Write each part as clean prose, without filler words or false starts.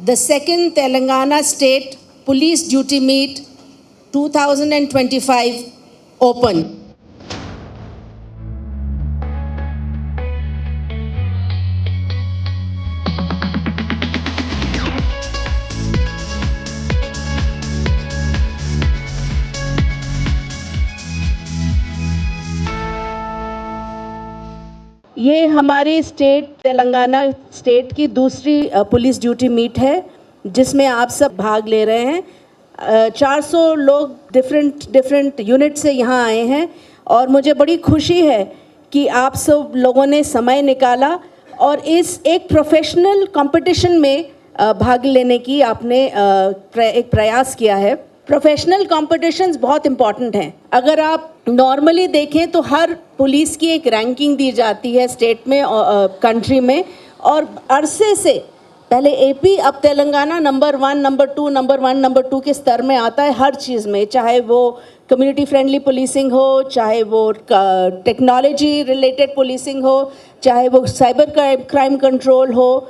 the second Telangana State Police Duty Meet 2025 open. ये हमारी state Telangana state की दूसरी पुलिस ड्यूटी मीट है जिसमें आप सब भाग ले रहे हैं। 400 लोग डिफरेंट यूनिट से यहाँ आए हैं और मुझे बड़ी खुशी है कि आप सब लोगों ने समय निकाला और इस एक प्रोफेशनल कंपटीशन में भाग लेने की आपने एक प्रयास किया है। प्रोफेशनल कॉम्पिटिशन्स बहुत इम्पॉर्टेंट हैं। अगर आप नॉर्मली देखें तो हर पुलिस की एक रैंकिंग दी जाती है स्टेट में और कंट्री में, और अरसे से पहले एपी अब तेलंगाना नंबर 1, नंबर 2 के स्तर में आता है हर चीज़ में, चाहे वो कम्युनिटी फ्रेंडली पुलिसिंग हो, चाहे वो टेक्नोलॉजी रिलेटेड पुलिसिंग हो, चाहे वो साइबर क्राइम कंट्रोल हो,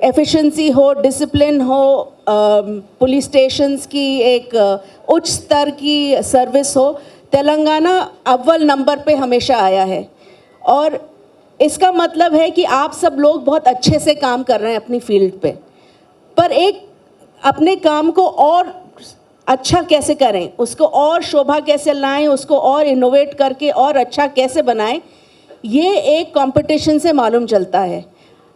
एफिशिएंसी हो, डिसिप्लिन हो, पुलिस स्टेशंस की एक उच्च स्तर की सर्विस हो। तेलंगाना अव्वल नंबर पे हमेशा आया है और इसका मतलब है कि आप सब लोग बहुत अच्छे से काम कर रहे हैं अपनी फील्ड पे, पर एक अपने काम को और अच्छा कैसे करें, उसको और शोभा कैसे लाएं, उसको और इनोवेट करके और अच्छा कैसे बनाएं, ये एक कंपटीशन से मालूम चलता है।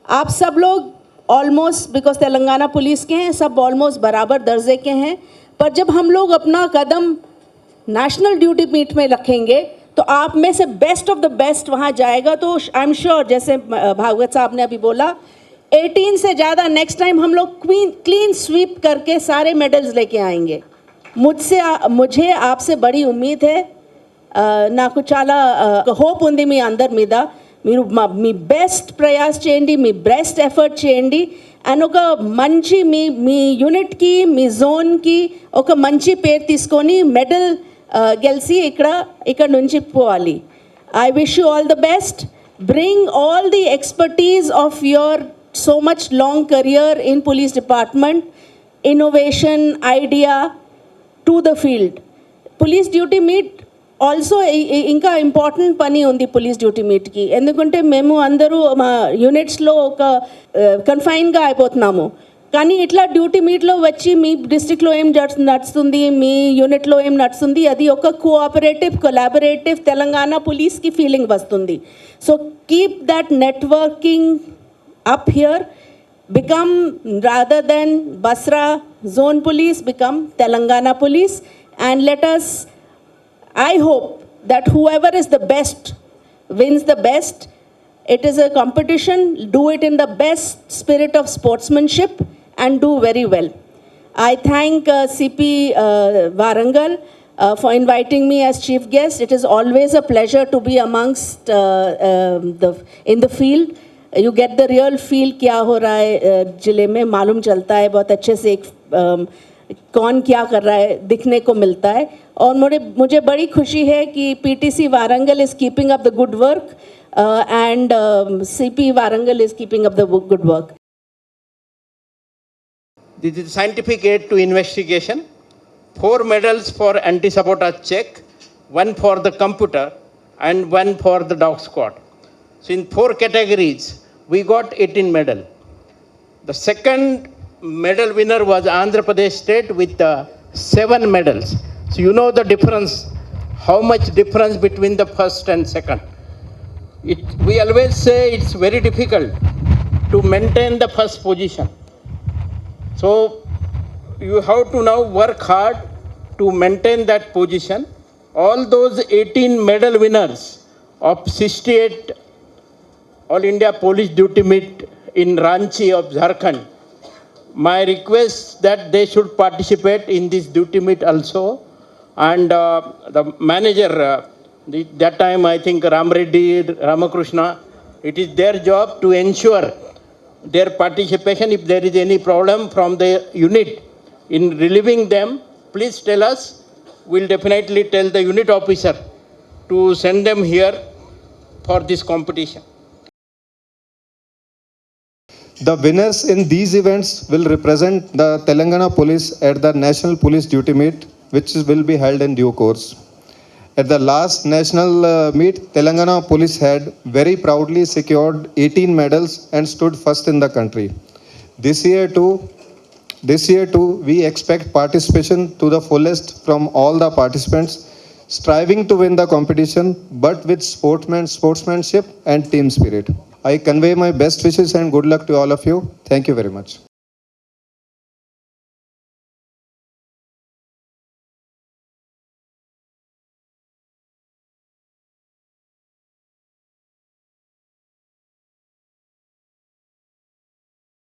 आप सब लोग ऑलमोस्ट, बिकॉज तेलंगाना पुलिस के हैं, सब ऑलमोस्ट बराबर दर्जे के हैं, पर जब हम लोग अपना कदम नेशनल ड्यूटी मीट में रखेंगे तो आप में से बेस्ट ऑफ द बेस्ट वहाँ जाएगा। तो आई एम श्योर, जैसे भागवत साहब ने अभी बोला, 18 से ज़्यादा नेक्स्ट टाइम हम लोग क्लीन स्वीप करके सारे मेडल्स लेके आएंगे। मुझे आपसे बड़ी उम्मीद है। నాకు చాలా హోప్ ఉంది మీ అందరి మీద। మీరు మీ బెస్ట్ ప్రయాస్ చేయండి, మీ బెస్ట్ ఎఫర్ట్ చేయండి అండ్ ఒక మంచి మీ యూనిట్కి, మీ జోన్కి ఒక మంచి పేరు తీసుకొని మెడల్ గెలిచి ఇక్కడ నుంచి పోవాలి। I wish you all the best. Bring all the expertise of your so much long career in police department, innovation, idea to the field. Police duty meet also ఇంకా ఇంపార్టెంట్ పని ఉంది పోలీస్ డ్యూటీ మీట్కి, ఎందుకంటే మేము అందరూ మా యూనిట్స్లో ఒక కన్ఫైన్గా అయిపోతున్నాము. కానీ ఇట్లా డ్యూటీ మీట్లో వచ్చి మీ డిస్ట్రిక్ట్లో ఏం నడుస్తుంది, మీ యూనిట్లో ఏం నడుస్తుంది, అది ఒక కొలాబరేటివ్ తెలంగాణ పోలీస్కి ఫీలింగ్ వస్తుంది. So keep that networking up here. Become, rather than Basra zone police, become Telangana police, and let us, I hope that whoever is the best wins the best. It is a competition. Do it in the best spirit of sportsmanship and do very well. I thank CP Warangal for inviting me as chief guest. It is always a pleasure to be amongst in the field. You get the real feel क्या हो रहा है ज़िले में, मालूम चलता है बहुत अच्छे से, एक कौन क्या कर रहा है दिखने को मिलता है। और मुझे बड़ी खुशी है कि PTC Warangal is keeping up the good work and CP Warangal is keeping up the good work. This is scientific aid to investigation. 4 medals for anti-sabotage check, 1 for the computer and 1 for the dog squad. So in 4 categories, we got 18 medal. The second medal winner was Andhra Pradesh State with 7 medals. So you know the difference, how much difference between the first and second. We always say it's very difficult to maintain the first position. So you have to now work hard to maintain that position. All those 18 medal winners of 68 All India Police Duty Meet in Ranchi of Jharkhand, my request that they should participate in this duty meet also. And the manager, that time I think Ram Reddy, Ramakrishna, it is their job to ensure their participation. If there is any problem from the unit in relieving them, please tell us. We'll definitely tell the unit officer to send them here for this competition. The winners in these events will represent the Telangana Police at the National Police Duty Meet, which will be held in due course. At the last national meet, Telangana Police had very proudly secured 18 medals and stood first in the country. This year too, we expect participation to the fullest from all the participants, striving to win the competition, but with sportsmanship and team spirit. I convey my best wishes and good luck to all of you. Thank you very much.